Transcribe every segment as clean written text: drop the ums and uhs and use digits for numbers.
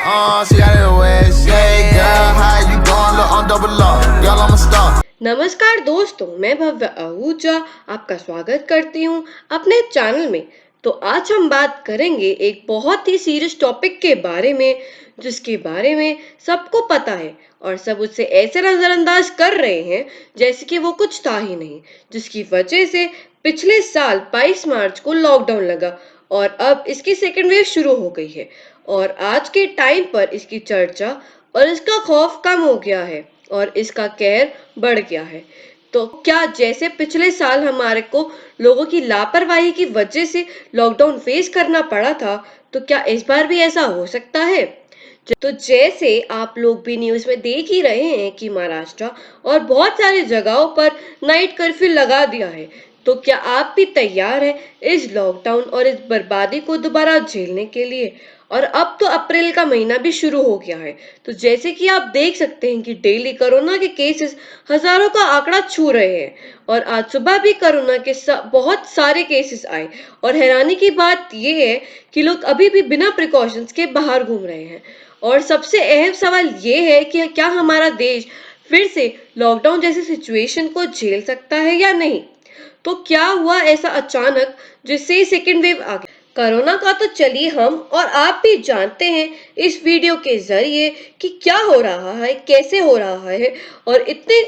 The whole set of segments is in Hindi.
She got it west. Hey girl, how you doing? Look, I'm double up. Girl, I'm a star. नमस्कार दोस्तों, मैं भव्य आहूजा आपका स्वागत करती हूँ अपने चैनल में। तो आज हम बात करेंगे एक बहुत ही सीरियस टॉपिक के बारे में, जिसके बारे में सबको पता है और सब उससे ऐसे नजरअंदाज कर रहे हैं जैसे कि वो कुछ था ही नहीं, जिसकी वजह से पिछले साल 22 मार्च को लॉकडाउन लगा और अब इसकी सेकेंड वेव शुरू हो गई है और आज के टाइम पर इसकी चर्चा और इसका खौफ कम हो गया है और इसका कहर बढ़ गया है। तो क्या जैसे पिछले साल हमारे को लोगों की लापरवाही की वजह से लॉकडाउन फेस करना पड़ा था, तो क्या इस बार भी ऐसा हो सकता है? तो जैसे आप लोग भी न्यूज़ में देख ही रहे हैं कि महाराष्ट्र और बहुत सारी जगहों पर नाइट कर्फ्यू लगा दिया है। तो क्या आप भी तैयार हैं इस लॉकडाउन और इस बर्बादी को दोबारा झेलने के लिए? और अब तो अप्रैल का महीना भी शुरू हो गया है, तो जैसे कि आप देख सकते हैं कि डेली कोरोना के केसेस हजारों का आंकड़ा छू रहे हैं और आज सुबह भी कोरोना के बहुत सारे केसेस आए और हैरानी की बात यह है कि लोग अभी भी बिना प्रिकॉशंस के बाहर घूम रहे हैं। और सबसे अहम सवाल ये है कि क्या हमारा देश फिर से लॉकडाउन जैसी सिचुएशन को झेल सकता है या नहीं? तो क्या हुआ ऐसा अचानक जिससे सेकेंड वेव आ गया? कोरोना का तो चलिए हम और आप भी जानते हैं इस वीडियो के जरिए कि क्या हो रहा है, कैसे हो रहा है और इतने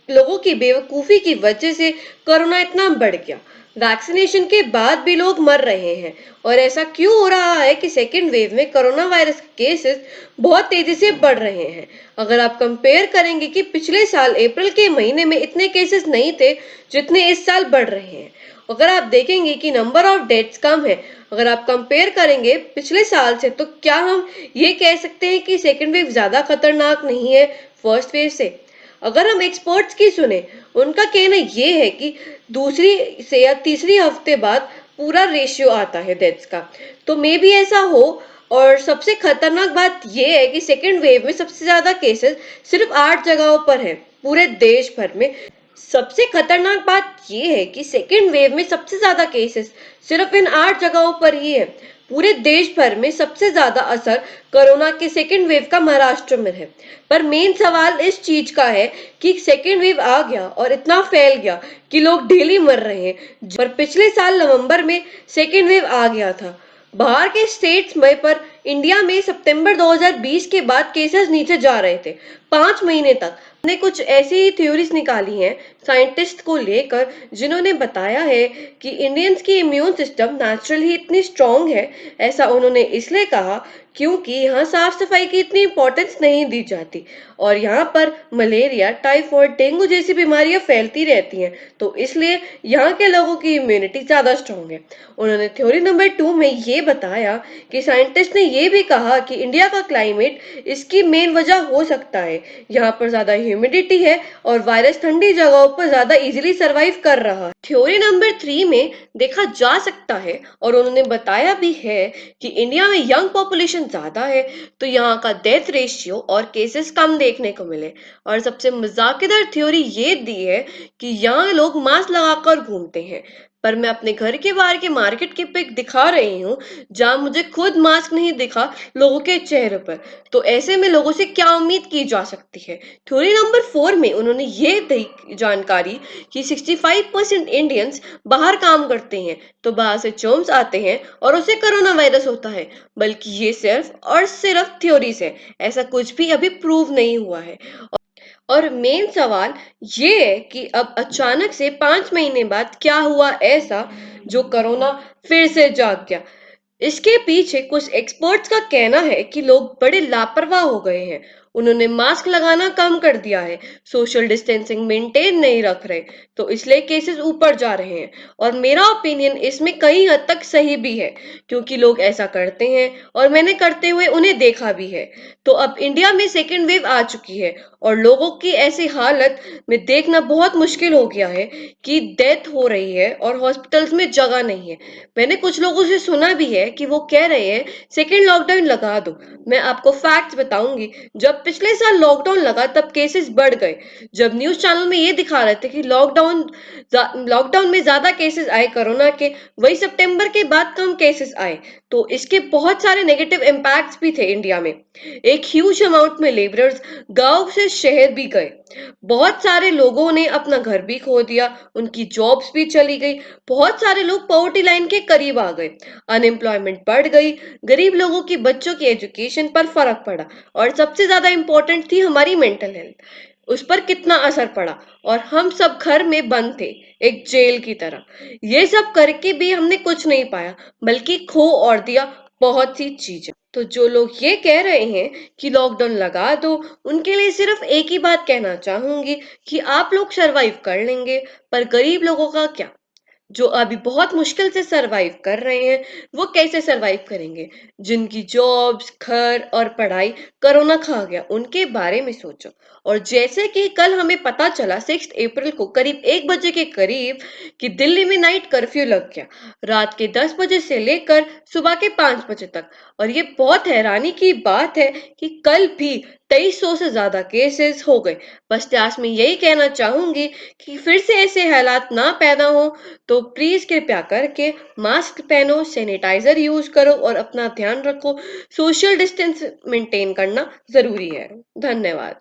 लोगों की बेवकूफी की वजह से कोरोना इतना बढ़ गया। वैक्सीनेशन के बाद भी लोग मर रहे हैं और ऐसा क्यों हो रहा है कि सेकेंड वेव में कोरोना वायरस केसेस बहुत तेजी से बढ़ रहे हैं। अगर आप कंपेयर करेंगे कि पिछले साल अप्रैल के महीने में इतने केसेस नहीं थे जितने इस साल बढ़ रहे हैं। अगर आप देखेंगे कि नंबर ऑफ डेथ्स कम है, अगर आप कंपेयर करेंगे पिछले साल से, तो क्या हम ये कह सकते हैं कि सेकेंड वेव ज्यादा खतरनाक नहीं है फर्स्ट वेव से? अगर हम एक्सपर्ट्स की सुने, उनका कहना ये है कि दूसरी से या तीसरी हफ्ते बाद पूरा रेशियो आता है डेथ्स का, तो मे भी ऐसा हो। और सबसे खतरनाक बात यह है कि सेकेंड वेव में सबसे ज्यादा केसेस सिर्फ 8 जगहों पर है पूरे देश भर में। सबसे खतरनाक बात यह है कि सेकेंड वेव में सबसे ज्यादा केसेस सिर्फ इन 8 जगहों पर ही है। पूरे देश भर में सबसे ज्यादा असर कोरोना के सेकेंड वेव का महाराष्ट्र में है। पर मेन सवाल इस चीज का है कि सेकेंड वेव आ गया और इतना फैल गया कि लोग डेली मर रहे हैं। पर पिछले साल नवंबर में सेकेंड वेव आ गया था बाहर के स्टेट्स में, पर इंडिया में सितंबर 2020 के बाद केसेस नीचे जा रहे थे 5 महीने तक। ने कुछ ऐसी ही थ्योरीज निकाली हैं साइंटिस्ट को लेकर, जिन्होंने बताया है कि इंडियंस की इम्यून सिस्टम नेचुरली इतनी स्ट्रांग है। ऐसा उन्होंने इसलिए कहा क्योंकि यहाँ साफ सफाई की इतनी इंपॉर्टेंस नहीं दी जाती और यहाँ पर मलेरिया, टाइफाइड, डेंगू जैसी बीमारियां फैलती रहती हैं, तो इसलिए यहाँ के लोगों की इम्यूनिटी ज्यादा स्ट्रांग है। उन्होंने थ्योरी नंबर 2 में ये बताया कि साइंटिस्ट ने ये भी कहा कि इंडिया का क्लाइमेट इसकी मेन वजह हो सकता है। यहाँ पर ज्यादा ह्यूमिडिटी है और वायरस ठंडी जगहों पर ज्यादा इजीली सरवाइव कर रहा है। थ्योरी नंबर 3 में देखा जा सकता है और उन्होंने बताया भी है कि इंडिया में यंग पॉपुलेशन ज्यादा है, तो यहाँ का डेथ रेशियो और केसेस कम देखने को मिले। और सबसे मजाकेदार थ्योरी ये दी है कि यहाँ लोग मास्क लगाकर घूमते हैं, पर मैं अपने घर के बाहर के मार्केट की पिक दिखा रही हूँ जहाँ मुझे खुद मास्क नहीं दिखा लोगों के चेहरे पर। तो ऐसे में लोगों से क्या उम्मीद की जा सकती है? थ्योरी नंबर 4 में उन्होंने ये दी जानकारी कि 65% इंडियंस बाहर काम करते हैं, तो बाहर से जर्म्स आते हैं और उसे कोरोना वायरस होता है। बल्कि ये सिर्फ और सिर्फ थ्योरीज है, ऐसा कुछ भी अभी प्रूव नहीं हुआ है। और मेन सवाल ये है कि अब अचानक से 5 महीने बाद क्या हुआ ऐसा जो कोरोना फिर से जाग गया? इसके पीछे कुछ एक्सपर्ट्स का कहना है कि लोग बड़े लापरवाह हो गए हैं। उन्होंने मास्क लगाना कम कर दिया है, सोशल डिस्टेंसिंग मेंटेन नहीं रख रहे, तो इसलिए केसेस ऊपर जा रहे हैं। और मेरा ओपिनियन इसमें कई हद तक सही भी है, क्योंकि लोग ऐसा करते हैं और मैंने करते हुए उन्हें देखा भी है। तो अब इंडिया में सेकेंड वेव आ चुकी है और लोगों की ऐसी हालत में देखना बहुत मुश्किल हो गया है कि डेथ हो रही है और हॉस्पिटल्स में जगह नहीं है। मैंने कुछ लोगों से सुना भी है कि वो कह रहे हैं सेकेंड लॉकडाउन लगा दो। मैं आपको फैक्ट्स बताऊंगी, जब जब पिछले साल लॉकडाउन लगा तब केसेस बढ़ गए। जब न्यूज़ चैनल में ये दिखा रहे थे कि लॉकडाउन में ज़्यादा केसेस आए कोरोना के, वही सितंबर के बाद कम केसेस आए। तो इसके बहुत सारे नेगेटिव इम्पैक्ट्स भी थे इंडिया में। एक ह्यूज अमाउंट में लेबरर्स गाँव से शहर भी गए। बहुत सारे लोगों ने अपना घर भी खो दिया, उनकी जॉब्स भी चली गई। बहुत सारे लोग पॉवर्टी लाइन के करीब आ गए। अनएम्प्लॉयमेंट बढ़ गई, गरीब लोगों की बच्चों की एजुकेशन पर फर्क पड़ा और सबसे ज्यादा इंपॉर्टेंट थी हमारी मेंटल हेल्थ। उस पर कितना असर पड़ा और हम सब घर में बंद थे, एक जेल की तरह। ये सब करके भी हमने कुछ नहीं पाया, बल्कि खो और दिया बहुत सी चीजें। तो जो लोग ये कह रहे हैं कि लॉकडाउन लगा दो, उनके लिए सिर्फ एक ही बात कहना चाहूंगी कि आप लोग सरवाइव कर लेंगे, पर गरीब लोगों का क्या? जो अभी बहुत मुश्किल से सरवाइव कर रहे हैं, वो कैसे सरवाइव करेंगे? जिनकी जॉब्स, घर और पढ़ाई कोरोना खा गया, उनके बारे में सोचो। और जैसे कि कल हमें पता चला 6 अप्रैल को करीब 1 बजे के करीब कि दिल्ली में नाइट कर्फ्यू लग गया, रात के 10 बजे से लेकर सुबह के 5 बजे तक। और ये बहुत हैरानी की बात है कि कल भी 2300 से ज्यादा केसेस हो गए। बस लास्ट में यही कहना चाहूंगी कि फिर से ऐसे हालात ना पैदा हो, तो प्लीज कृपया करके मास्क पहनो, सैनिटाइजर यूज करो और अपना ध्यान रखो। सोशल डिस्टेंस मेंटेन करना जरूरी है। धन्यवाद।